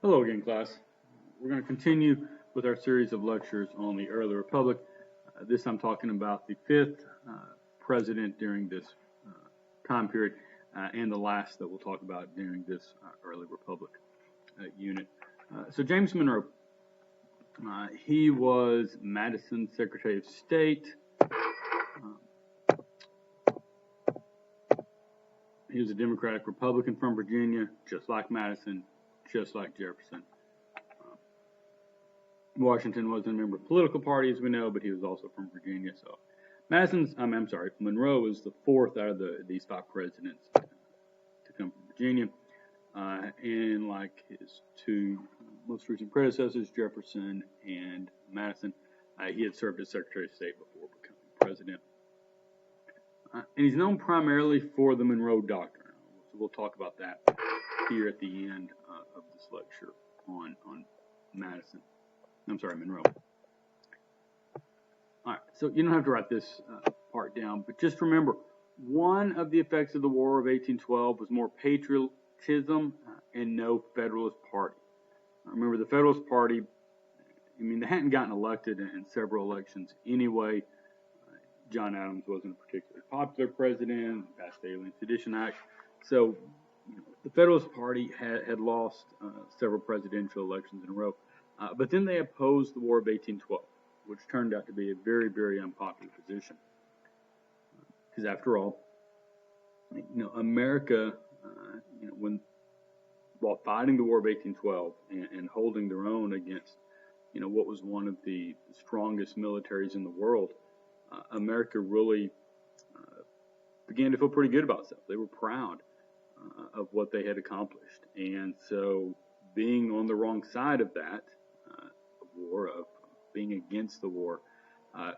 Hello again, class. We're going to continue with our series of lectures on the early republic. This time talking about the fifth president during this time period and the last that we'll talk about during this early republic unit. So James Monroe, he was Madison's Secretary of State. He was a Democratic Republican from Virginia, just like Madison, just like Jefferson. Washington wasn't a member of the political party, as we know, but he was also from Virginia. So Monroe is the fourth out of these five presidents to come from Virginia. And like his two most recent predecessors, Jefferson and Madison, he had served as Secretary of State before becoming president. And he's known primarily for the Monroe Doctrine. So we'll talk about that here at the end of this lecture on Monroe. All right, so you don't have to write this part down, but just remember, one of the effects of the War of 1812 was more patriotism and no Federalist Party. Remember, the Federalist Party, they hadn't gotten elected in several elections anyway. John Adams wasn't a particularly popular president, passed the Alien Sedition Act. So the Federalist Party had lost several presidential elections in a row. But then they opposed the War of 1812, which turned out to be a very, very unpopular position. Because after all, America, while fighting the War of 1812 and holding their own against, what was one of the strongest militaries in the world, America really began to feel pretty good about itself. They were proud of what they had accomplished. And so being on the wrong side of that war, of being against the war,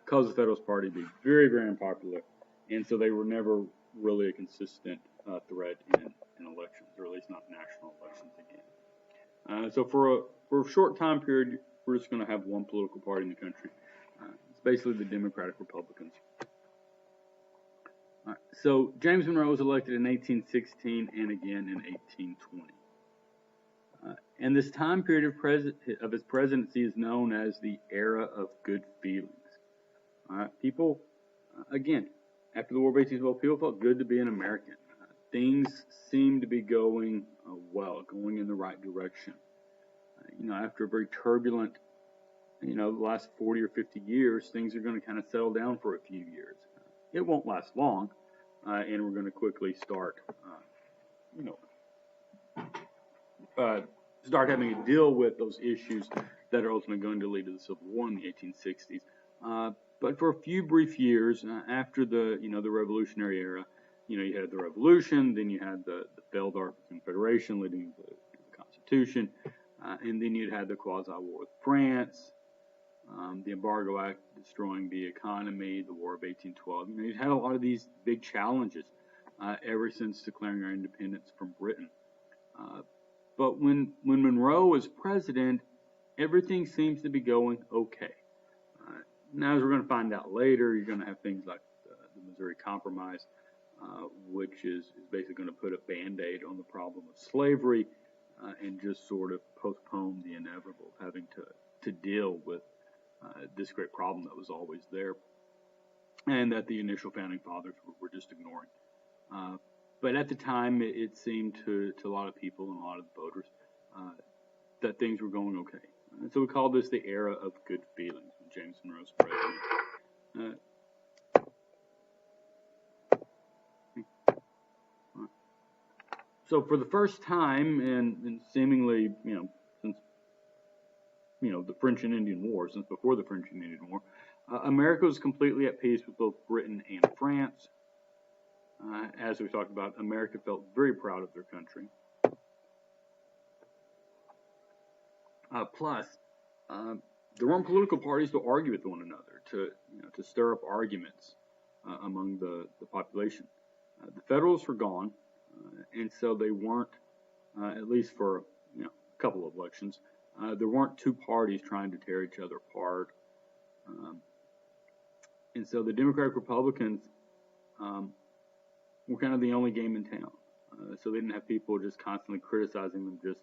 caused the Federalist Party to be very, very unpopular. And so they were never really a consistent threat in elections, or at least not national elections again. So for a short time period, we're just going to have one political party in the country. It's basically the Democratic Republicans. All right, so James Monroe was elected in 1816 and again in 1820. And this time period of his presidency is known as the era of good feelings. All right, people, again, after the War of 1812, people felt good to be an American. Things seemed to be going well, going in the right direction. After a very turbulent, the last 40 or 50 years, things are going to kind of settle down for a few years. It won't last long, and we're going to quickly start having to deal with those issues that are ultimately going to lead to the Civil War in the 1860s. But for a few brief years after the Revolutionary era, you had the Revolution, then you had the failed Articles of Confederation leading to the Constitution, and then you'd had the quasi-war with France, the Embargo Act destroying the economy, the War of 1812. You had a lot of these big challenges ever since declaring our independence from Britain. But when Monroe was president, everything seems to be going okay. Now, as we're going to find out later, you're going to have things like the Missouri Compromise, which is basically going to put a Band-Aid on the problem of slavery and just sort of postpone the inevitable, having to deal with this great problem that was always there and that the initial founding fathers were just ignoring. But at the time, it seemed to a lot of people and a lot of the voters that things were going okay. And so we call this the era of good feelings when James Monroe's president. So for the first time in seemingly, since, the French and Indian War, since before the French and Indian War, America was completely at peace with both Britain and France. As we talked about, America felt very proud of their country. Plus, there weren't political parties to argue with one another, to stir up arguments among the population. The Federalists were gone, and so they weren't, at least for a couple of elections, there weren't two parties trying to tear each other apart. And so the Democratic Republicans were kind of the only game in town. So they didn't have people just constantly criticizing them just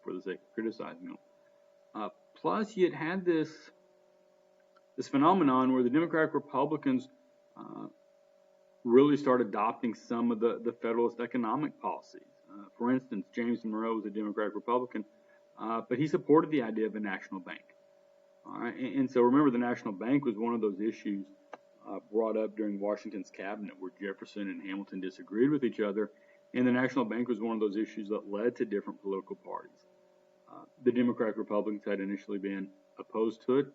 for the sake of criticizing them. Plus, you had this phenomenon where the Democratic Republicans really started adopting some of the Federalist economic policies. For instance, James Monroe was a Democratic Republican, but he supported the idea of a national bank. All right, and so remember, the national bank was one of those issues brought up during Washington's cabinet where Jefferson and Hamilton disagreed with each other, and the national bank was one of those issues that led to different political parties. The Democratic Republicans had initially been opposed to it,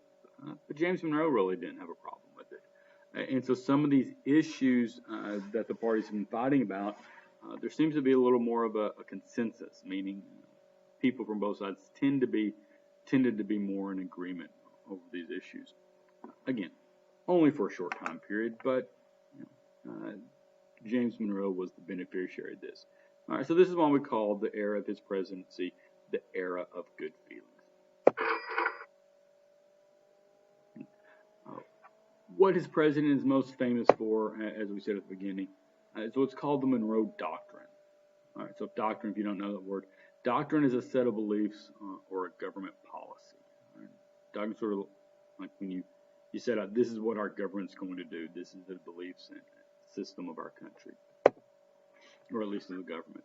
but James Monroe really didn't have a problem with it. And so some of these issues that the parties have been fighting about, there seems to be a little more of a consensus, meaning people from both sides tended to be more in agreement over these issues. Again, only for a short time period, but James Monroe was the beneficiary of this. All right, so this is what we call the era of his presidency, the era of good feelings. What his president is most famous for, as we said at the beginning, is what's called the Monroe Doctrine. All right, so doctrine, if you don't know that word, doctrine is a set of beliefs or a government policy. Right? Doctrine sort of like when you set out, this is what our government's going to do. This is the beliefs and system of our country, or at least of the government.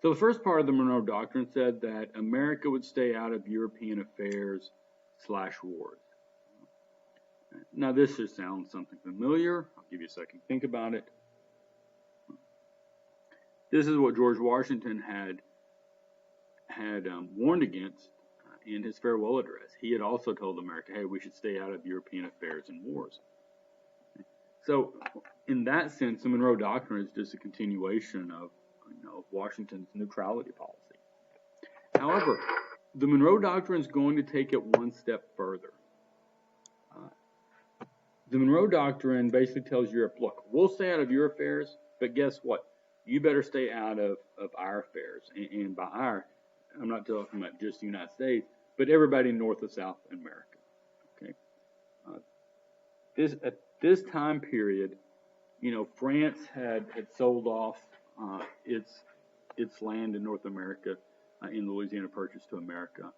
So the first part of the Monroe Doctrine said that America would stay out of European affairs / wars. Now this should sound something familiar. I'll give you a second to think about it. This is what George Washington had warned against in his farewell address. He had also told America, hey, we should stay out of European affairs and wars. So in that sense, the Monroe Doctrine is just a continuation of Washington's neutrality policy. However, the Monroe Doctrine is going to take it one step further. The Monroe Doctrine basically tells Europe, look, we'll stay out of your affairs, but guess what? You better stay out of our affairs. And by our, I'm not talking about just the United States, but everybody in North and South America. Okay. At this time period, France had sold off its land in North America in the Louisiana Purchase to America.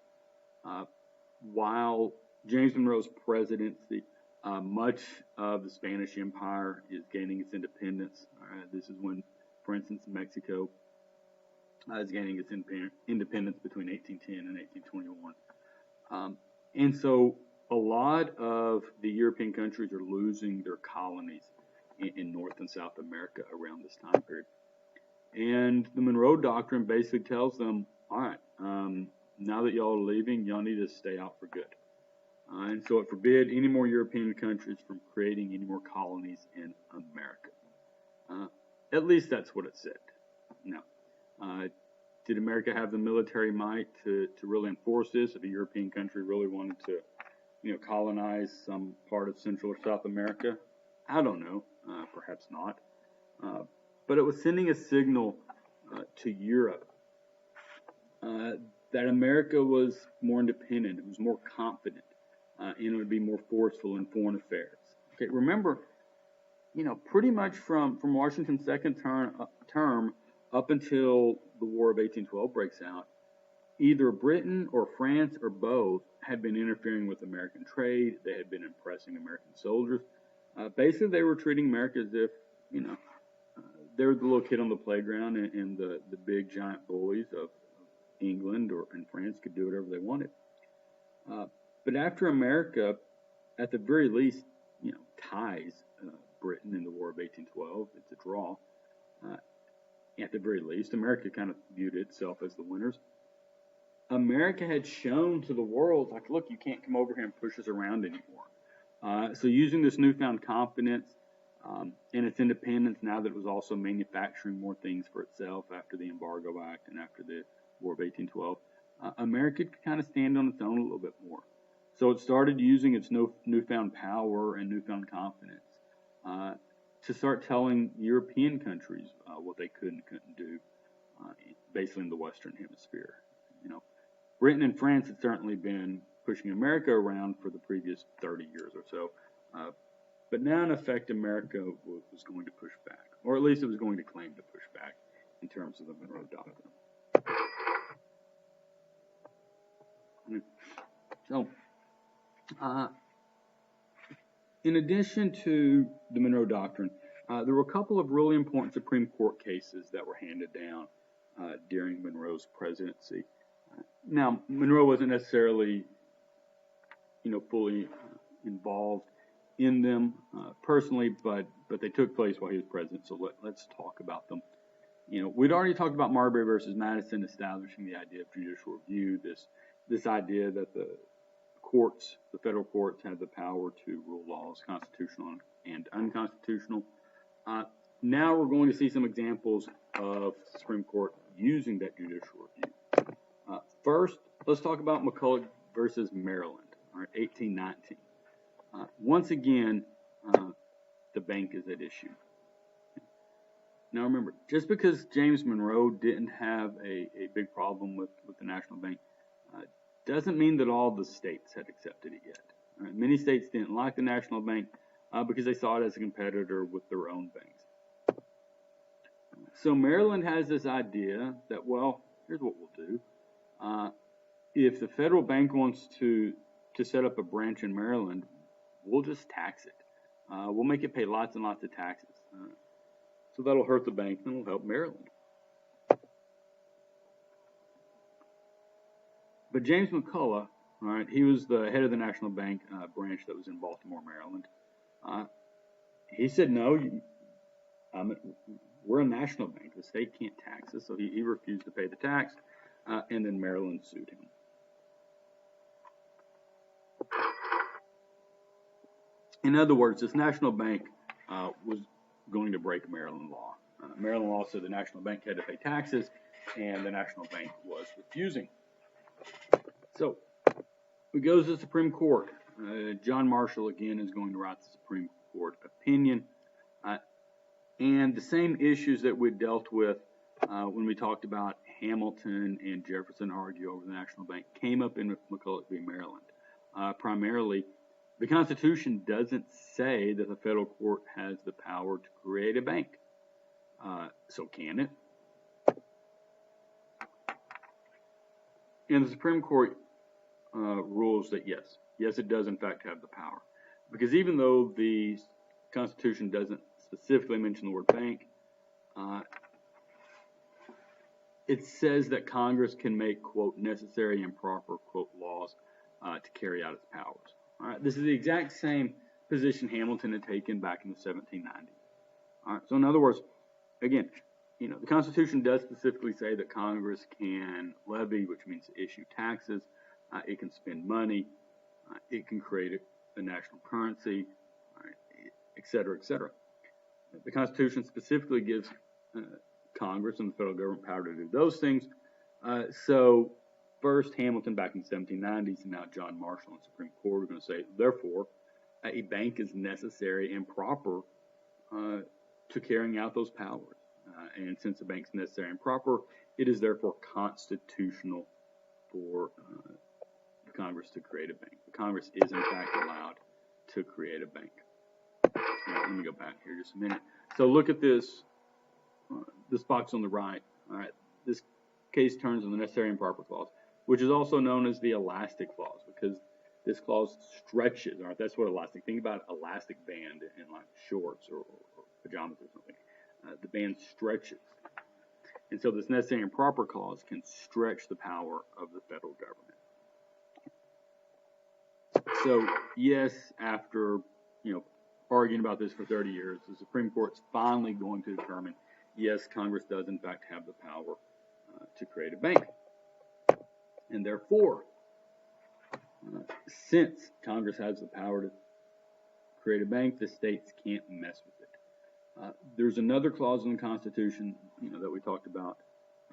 While James Monroe's presidency, much of the Spanish Empire is gaining its independence. This is when, for instance, Mexico is gaining its independence between 1810 and 1821. And so a lot of the European countries are losing their colonies in North and South America around this time period. And the Monroe Doctrine basically tells them, all right, now that y'all are leaving, y'all need to stay out for good. And so it forbid any more European countries from creating any more colonies in America. At least that's what it said. Now, did America have the military might to really enforce this? If a European country really wanted to, colonize some part of Central or South America? I don't know. Perhaps not. But it was sending a signal to Europe that America was more independent. It was more confident. And it would be more forceful in foreign affairs. Okay, remember, pretty much from Washington's second term up until the War of 1812 breaks out, either Britain or France or both had been interfering with American trade. They had been impressing American soldiers. Basically, they were treating America as if, they were the little kid on the playground, and the big giant bullies of England and France could do whatever they wanted. But after America, at the very least, ties Britain in the War of 1812. It's a draw. At the very least, America kind of viewed itself as the winners. America had shown to the world, like, look, you can't come over here and push us around anymore. So using this newfound confidence and its independence, now that it was also manufacturing more things for itself after the Embargo Act and after the War of 1812, America could kind of stand on its own a little bit more. So it started using its newfound power and newfound confidence to start telling European countries what they could and couldn't do, basically in the Western Hemisphere. Britain and France had certainly been pushing America around for the previous 30 years or so, but now in effect America was going to push back, or at least it was going to claim to push back in terms of the Monroe Doctrine. So, in addition to the Monroe Doctrine, there were a couple of really important Supreme Court cases that were handed down during Monroe's presidency. Now, Monroe wasn't necessarily, fully involved in them personally, but they took place while he was president. So let's talk about them. We'd already talked about Marbury versus Madison establishing the idea of judicial review. This idea that the federal courts have the power to rule laws constitutional and unconstitutional. Now we're going to see some examples of the Supreme Court using that judicial review. First, let's talk about McCulloch versus Maryland, 1819. Once again, the bank is at issue. Now remember, just because James Monroe didn't have a big problem with the national bank, doesn't mean that all the states had accepted it yet. Many states didn't like the national bank because they saw it as a competitor with their own banks. So Maryland has this idea that, well, here's what we'll do. If the federal bank wants to set up a branch in Maryland, we'll just tax it. We'll make it pay lots and lots of taxes. So that'll hurt the bank and it'll help Maryland. But James McCulloch, he was the head of the national bank branch that was in Baltimore, Maryland. He said, no, we're a national bank. The state can't tax us. So he refused to pay the tax, and then Maryland sued him. In other words, this national bank was going to break Maryland law. Maryland law said the national bank had to pay taxes, and the national bank was refusing. So it goes to the Supreme Court. John Marshall, again, is going to write the Supreme Court opinion. And the same issues that we dealt with when we talked about Hamilton and Jefferson argue over the national bank came up in McCulloch v. Maryland. Primarily, the Constitution doesn't say that the federal court has the power to create a bank. So can it? And the Supreme Court rules that yes, it does in fact have the power. Because even though the Constitution doesn't specifically mention the word bank, it says that Congress can make, quote, necessary and proper, quote, laws to carry out its powers. All right, this is the exact same position Hamilton had taken back in the 1790s. All right, so in other words, again, the Constitution does specifically say that Congress can levy, which means issue taxes. It can spend money. It can create a national currency, et cetera, et cetera. The Constitution specifically gives Congress and the federal government power to do those things. So first Hamilton back in the 1790s, and now John Marshall in the Supreme Court are going to say, therefore, a bank is necessary and proper to carrying out those powers. And since a bank is necessary and proper, it is therefore constitutional for Congress to create a bank. Congress is in fact allowed to create a bank. Now, let me go back here just a minute. So look at this box on the right. All right, this case turns on the necessary and proper clause, which is also known as the elastic clause, because this clause stretches. All right, that's what elastic. Think about elastic band in like shorts or pajamas or something. The band stretches, and so this necessary and proper clause can stretch the power of the federal government. So yes, after arguing about this for 30 years, the Supreme Court's finally going to determine, yes, Congress does in fact have the power to create a bank. And therefore, since Congress has the power to create a bank, the states can't mess with it. There's another clause in the Constitution that we talked about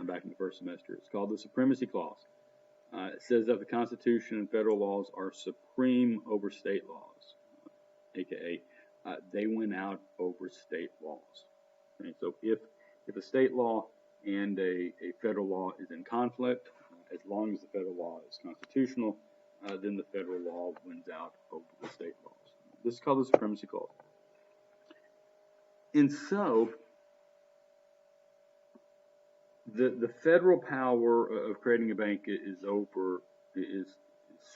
back in the first semester. It's called the Supremacy Clause. It says that the Constitution and federal laws are supreme over state laws, aka they win out over state laws. Okay, so if a state law and a federal law is in conflict, as long as the federal law is constitutional, then the federal law wins out over the state laws. This is called the Supremacy Clause. And so, the federal power of creating a bank is over is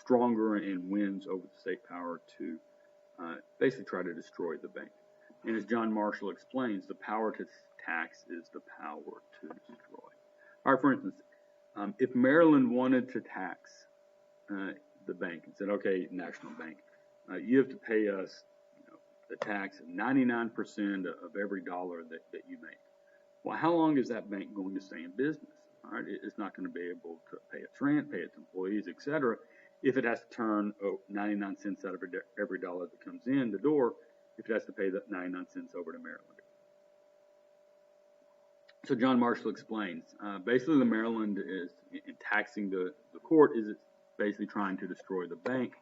stronger and wins over the state power to basically try to destroy the bank. And as John Marshall explains, the power to tax is the power to destroy. All right, for instance, if Maryland wanted to tax the bank and said, okay, National Bank, you have to pay us the tax of 99% of every dollar that you make. Well, how long is that bank going to stay in business? All right, it's not going to be able to pay its rent, pay its employees, etc. if it has to turn 99 cents out of every dollar that comes in the door, if it has to pay that 99 cents over to Maryland. So John Marshall explains, basically the Maryland is in taxing the court is basically trying to destroy the bank,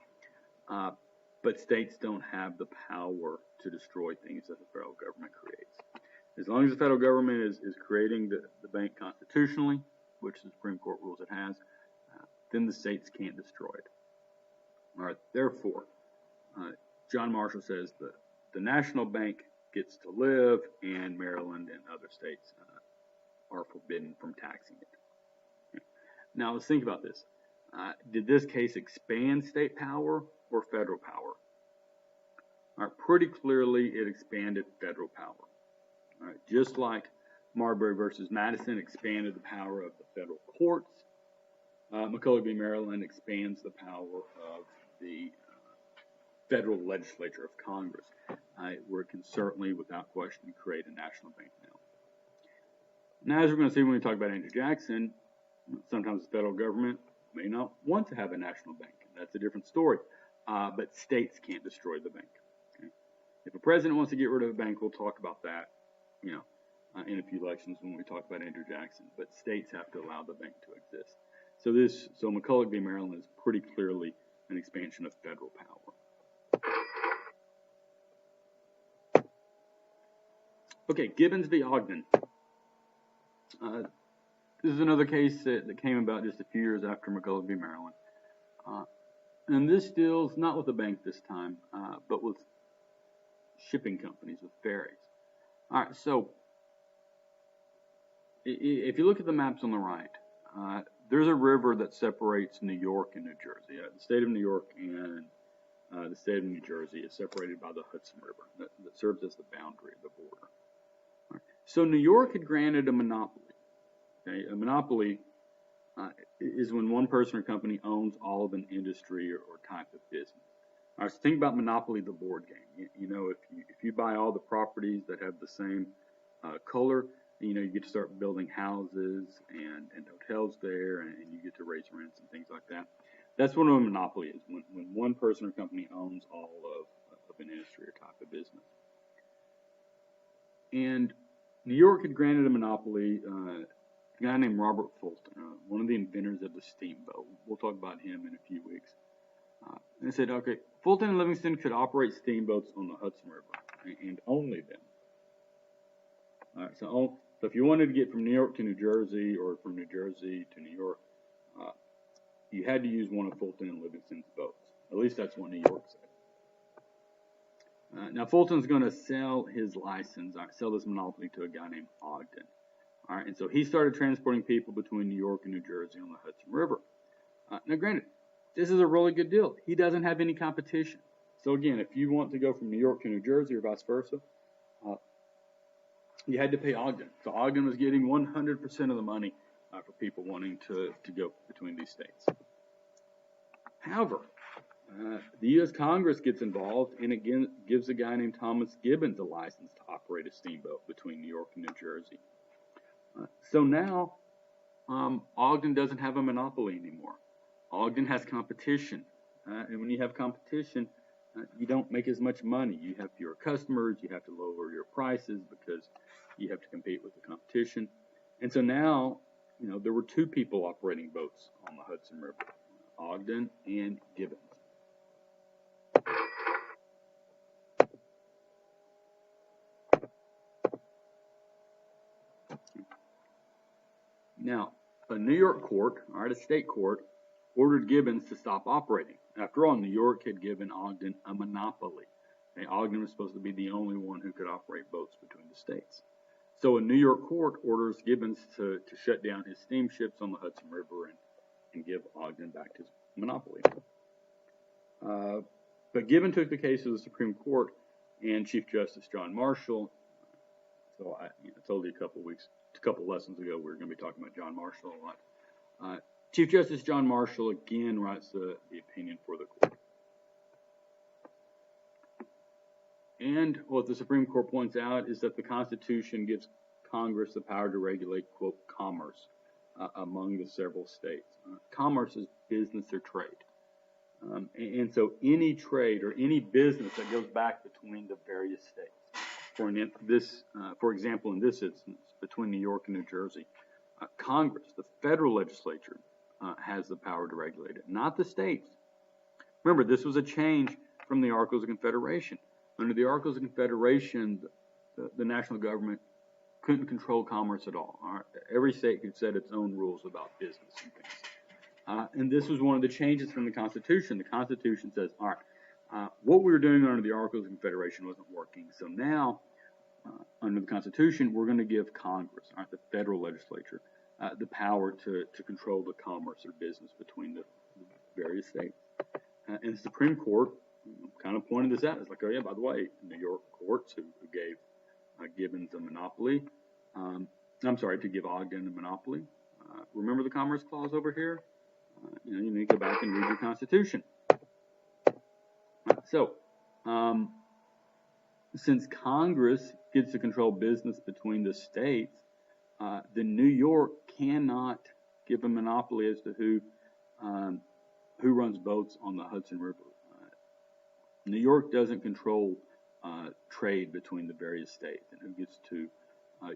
but states don't have the power to destroy things that the federal government creates. As long as the federal government is creating the bank constitutionally, which the Supreme Court rules it has, then the states can't destroy it. All right, therefore, John Marshall says the national bank gets to live, and Maryland and other states are forbidden from taxing it. Okay. Now, let's think about this. Did this case expand state power or federal power? All right, pretty clearly, it expanded federal power. All right, just like Marbury versus Madison expanded the power of the federal courts, McCulloch v. Maryland expands the power of the federal legislature of Congress, where it can certainly, without question, create a national bank now. Now, as we're going to see when we talk about Andrew Jackson, sometimes the federal government may not want to have a national bank. That's a different story. But states can't destroy the bank. Okay? If a president wants to get rid of a bank, we'll talk about that, in a few lections when we talk about Andrew Jackson. But states have to allow the bank to exist. So McCulloch v. Maryland is pretty clearly an expansion of federal power. Okay, Gibbons v. Ogden. This is another case that came about just a few years after McCulloch v. Maryland. And this deals not with a bank this time, but with shipping companies, with ferries. All right, so if you look at the maps on the right, there's a river that separates New York and New Jersey. The state of New York and the state of New Jersey is separated by the Hudson River that serves as the boundary of the border. Right. So New York had granted a monopoly. Okay? A monopoly is when one person or company owns all of an industry or type of business. All right, so think about Monopoly, the board game. If you buy all the properties that have the same color, you get to start building houses and hotels there, and you get to raise rents and things like that. That's what a monopoly is, when one person or company owns all of an industry or type of business. And New York had granted a monopoly a guy named Robert Fulton, one of the inventors of the steamboat. We'll talk about him in a few weeks. And they said, okay, Fulton and Livingston could operate steamboats on the Hudson River, and only them. All right, so if you wanted to get from New York to New Jersey or from New Jersey to New York, you had to use one of Fulton and Livingston's boats. At least that's what New York said. Now, Fulton's going to sell his license, sell this monopoly to a guy named Ogden. All right, and so he started transporting people between New York and New Jersey on the Hudson River. Now, granted, this is a really good deal. He doesn't have any competition. So again, if you want to go from New York to New Jersey or vice versa, you had to pay Ogden. So Ogden was getting 100% of the money for people wanting to go between these states. However, the U.S. Congress gets involved and again gives a guy named Thomas Gibbons a license to operate a steamboat between New York and New Jersey. So now Ogden doesn't have a monopoly anymore. Ogden has competition, and when you have competition, you don't make as much money. You have fewer customers. You have to lower your prices because you have to compete with the competition. And so now, there were two people operating boats on the Hudson River, Ogden and Gibbons. Now, a New York court, a state court, ordered Gibbons to stop operating. After all, New York had given Ogden a monopoly. And Ogden was supposed to be the only one who could operate boats between the states. So a New York court orders Gibbons to shut down his steamships on the Hudson River and give Ogden back his monopoly. But Gibbon took the case to the Supreme Court, and Chief Justice John Marshall. So I told you a couple lessons ago, we were going to be talking about John Marshall a lot. Chief Justice John Marshall again writes the opinion for the court. And what the Supreme Court points out is that the Constitution gives Congress the power to regulate, quote, commerce among the several states. Commerce is business or trade. And so any trade or any business that goes back between the various states, for example, in this instance, between New York and New Jersey, Congress, the federal legislature, has the power to regulate it, not the states. Remember, this was a change from the Articles of Confederation. Under the Articles of Confederation, the national government couldn't control commerce at all. Every state could set its own rules about business and things. And this was one of the changes from the Constitution. The Constitution says, all right, what we were doing under the Articles of Confederation wasn't working. So now, under the Constitution, we're going to give Congress, the federal legislature, the power to control the commerce or business between the various states. And the Supreme Court kind of pointed this out. It's like, oh yeah, by the way, New York courts who gave Gibbons a monopoly, to give Ogden a monopoly. Remember the Commerce Clause over here? You need to go back and read your Constitution. So, since Congress gets to control business between the states, then New York cannot give a monopoly as to who runs boats on the Hudson River. New York doesn't control trade between the various states and who gets to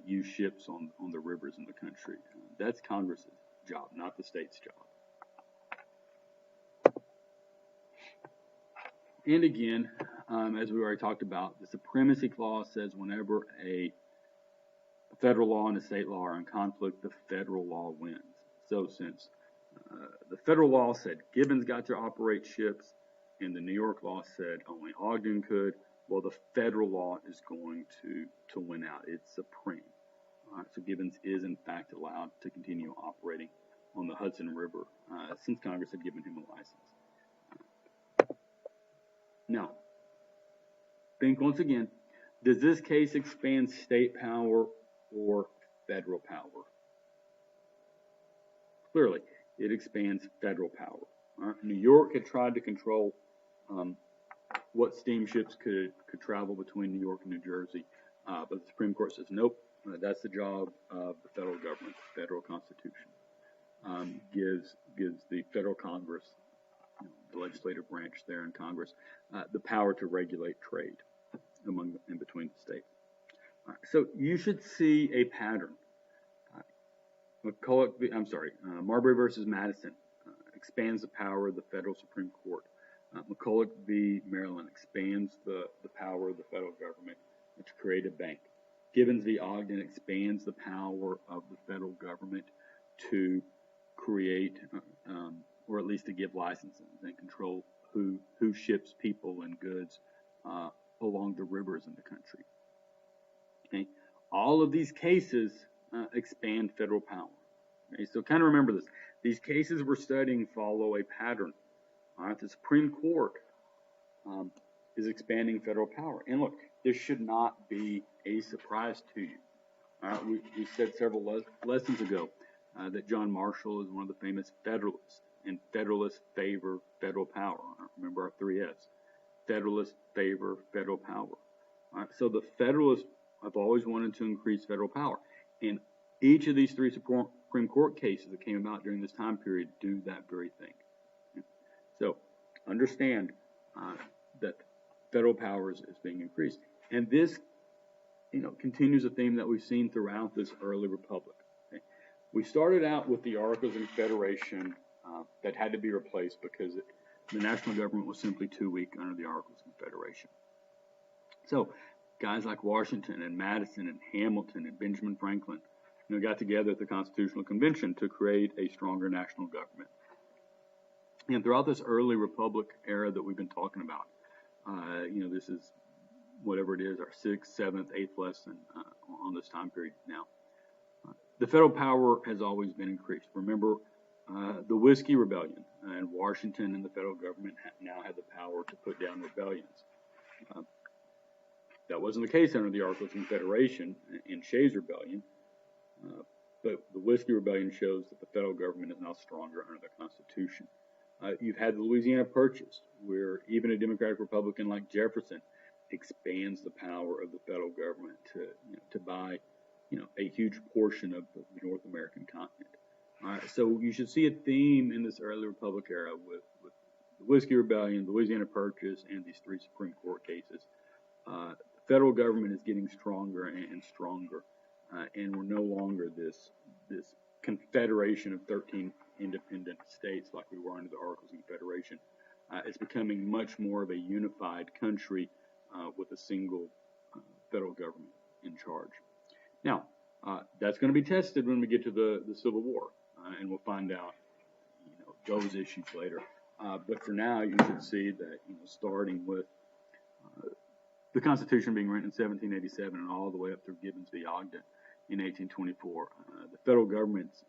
use ships on the rivers in the country. That's Congress's job, not the state's job. And again, as we already talked about, the Supremacy Clause says whenever a federal law and a state law are in conflict, the federal law wins. So since the federal law said Gibbons got to operate ships and the New York law said only Ogden could, well, the federal law is going to win out. It's supreme. So Gibbons is, in fact, allowed to continue operating on the Hudson River since Congress had given him a license. Now, think once again, does this case expand state power or federal power? Clearly, it expands federal power. New York had tried to control what steamships could travel between New York and New Jersey, but the Supreme Court says, nope, that's the job of the federal government. The federal Constitution gives the federal Congress, the legislative branch there in Congress, the power to regulate trade in between the states. So you should see a pattern. Marbury versus Madison expands the power of the federal Supreme Court. McCulloch v. Maryland expands the power of the federal government to create a bank. Gibbons v. Ogden expands the power of the federal government to create, or at least to give licenses and control who ships people and goods along the rivers in the country. Okay, all of these cases expand federal power. Okay, so kind of remember this. These cases we're studying follow a pattern. All right, the Supreme Court is expanding federal power. And look, this should not be a surprise to you. All right, we said several lessons ago that John Marshall is one of the famous Federalists, and Federalists favor federal power. Remember our 3 F's. Federalists favor federal power. All right, so the Federalists have always wanted to increase federal power. And each of these 3 Supreme Court cases that came about during this time period do that very thing. So understand that federal power is being increased. And this continues a theme that we've seen throughout this early republic. Okay? We started out with the Articles of Confederation that had to be replaced because the national government was simply too weak under the Articles of Confederation. So guys like Washington and Madison and Hamilton and Benjamin Franklin got together at the Constitutional Convention to create a stronger national government. And throughout this early republic era that we've been talking about, this is whatever it is, our 6th, 7th, 8th lesson on this time period now. The federal power has always been increased. Remember, the Whiskey Rebellion, and Washington and the federal government now had the power to put down rebellions. That wasn't the case under the Articles of Confederation in Shays' Rebellion, but the Whiskey Rebellion shows that the federal government is now stronger under the Constitution. You've had the Louisiana Purchase, where even a Democratic Republican like Jefferson expands the power of the federal government to buy, a huge portion of the North American continent. So you should see a theme in this early Republic era with the Whiskey Rebellion, the Louisiana Purchase, and these 3 Supreme Court cases. The federal government is getting stronger and stronger, and we're no longer this confederation of 13 independent states like we were under the Articles of Confederation. It's becoming much more of a unified country with a single federal government in charge. Now, that's going to be tested when we get to the Civil War, and we'll find out those issues later. But for now, you should see that starting with the Constitution being written in 1787 and all the way up through Gibbons v. Ogden in 1824, the federal government's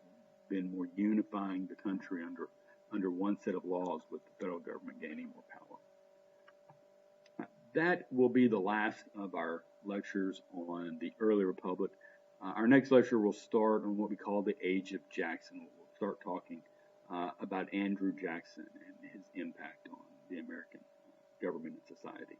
been more unifying the country under one set of laws, with the federal government gaining more power. That will be the last of our lectures on the early Republic. Our next lecture will start on what we call the Age of Jackson. We'll start talking about Andrew Jackson and his impact on the American government and society.